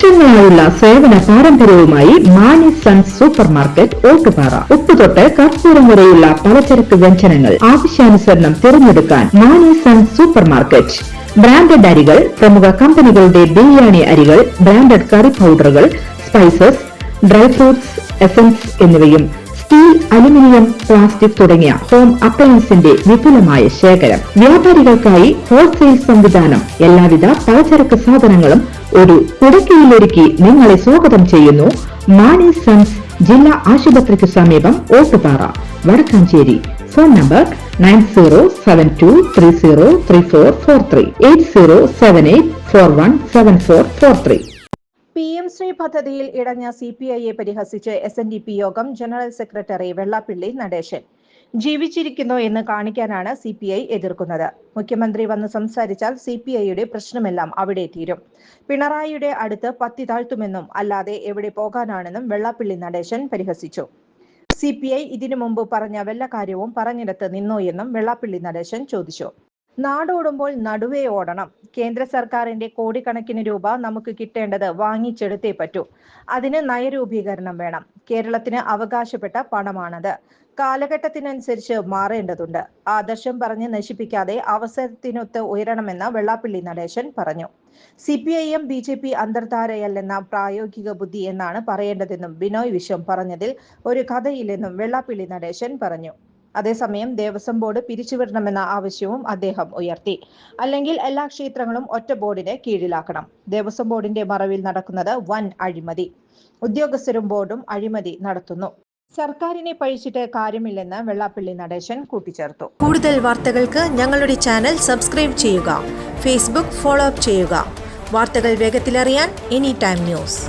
വർഷങ്ങളായുള്ള സേവന പാരമ്പര്യവുമായി Mani sons super market Ottupara. ഉപ്പ് തൊട്ട് കർപ്പൂരം വരെയുള്ള പലചരക്ക് വ്യഞ്ജനങ്ങൾ ആവശ്യാനുസരണം തിരഞ്ഞെടുക്കാൻ Mani sons super market. Branded അരികൾ, പ്രമുഖ കമ്പനികളുടെ ബിരിയാണി അരികൾ, ബ്രാൻഡഡ് കറി പൗഡറുകൾ, സ്പൈസസ്, ഡ്രൈ ഫ്രൂട്ട്സ്, എസൻസ് എന്നിവയും സ്റ്റീൽ, അലുമിനിയം, പ്ലാസ്റ്റിക് തുടങ്ങിയ ഹോം അപ്ലയൻസിന്റെ വിപുലമായ ശേഖരം. വ്യാപാരികൾക്കായി ഹോൾസെയിൽ സംവിധാനം. എല്ലാവിധ പലചരക്ക് സാധനങ്ങളും ഒരു കുടക്കീഴിലൊരുക്കി നിങ്ങളെ സ്വാഗതം ചെയ്യുന്നു. മാണി സൺസ് ജില്ലാ ആശുപത്രിക്ക് സമീപം Ottupara, Vadakkanchery. Phone number 9072303443 8078417443. PM Shri പദ്ധതിയിൽ ഇടഞ്ഞ CPIയെ പരിഹസിച്ച് SNDP യോഗം. General secretary Vellappally Natesan. ജീവിച്ചിരിക്കുന്നു എന്ന് കാണിക്കാനാണ് CPI എതിർക്കുന്നത്. മുഖ്യമന്ത്രി വന്ന് സംസാരിച്ചാൽ CPIയുടെ പ്രശ്നമെല്ലാം അവിടെ തീരും. പിണറായിയുടെ അടുത്ത് പത്തി താഴ്ത്തുമെന്നും അല്ലാതെ എവിടെ പോകാനാണെന്നും വെള്ളാപ്പള്ളി നടേശൻ പരിഹസിച്ചു. CPI ഇതിനു മുമ്പ് പറഞ്ഞ വല്ല കാര്യവും പറഞ്ഞിടത്ത് നിന്നോ എന്നും വെള്ളാപ്പള്ളി നടേശൻ ചോദിച്ചു. നാടോടുമ്പോൾ നടുവേ ഓടണം. കേന്ദ്ര സർക്കാരിന്റെ കോടിക്കണക്കിന് രൂപ നമുക്ക് കിട്ടേണ്ടത് വാങ്ങിച്ചെടുത്തേ പറ്റൂ. അതിന് നയരൂപീകരണം വേണം. കേരളത്തിന് അവകാശപ്പെട്ട പണമാണത്. കാലഘട്ടത്തിനനുസരിച്ച് മാറേണ്ടതുണ്ട്. ആദർശം പറഞ്ഞ് നശിപ്പിക്കാതെ അവസരത്തിനൊത്ത് ഉയരണമെന്ന് വെള്ളാപ്പള്ളി നടേശൻ പറഞ്ഞു. CPIM BJP അന്തർധാരയല്ലെന്ന പ്രായോഗിക ബുദ്ധി എന്നാണ് പറയേണ്ടതെന്നും ബിനോയ് വിശ്വം പറഞ്ഞതിൽ ഒരു കഥയില്ലെന്നും വെള്ളാപ്പള്ളി നടേശൻ പറഞ്ഞു. അതേസമയം ദേവസ്വം ബോർഡ് പിരിച്ചുവിടണമെന്ന ആവശ്യവും അദ്ദേഹം ഉയർത്തി. അല്ലെങ്കിൽ എല്ലാ ക്ഷേത്രങ്ങളും ഒറ്റ ബോർഡിന് കീഴിലാക്കണം. ദേവസ്വം ബോർഡിന്റെ മറവിൽ നടക്കുന്നത് വൻ അഴിമതി. ഉദ്യോഗസ്ഥരും ബോർഡും അഴിമതി നടത്തുന്നു. സർക്കാരിനെ പഴിച്ചിട്ട് കാര്യമില്ലെന്ന് വെള്ളാപ്പള്ളി നടേശൻ കൂട്ടിച്ചേർത്തു. കൂടുതൽ വാർത്തകൾക്ക് ഞങ്ങളുടെ ചാനൽ സബ്സ്ക്രൈബ് ചെയ്യുക. ഫേസ്ബുക്ക് ഫോളോ അപ്പ് ചെയ്യുക. വാർത്തകൾ വേഗത്തിലറിയാൻ എനി ടൈം ന്യൂസ്.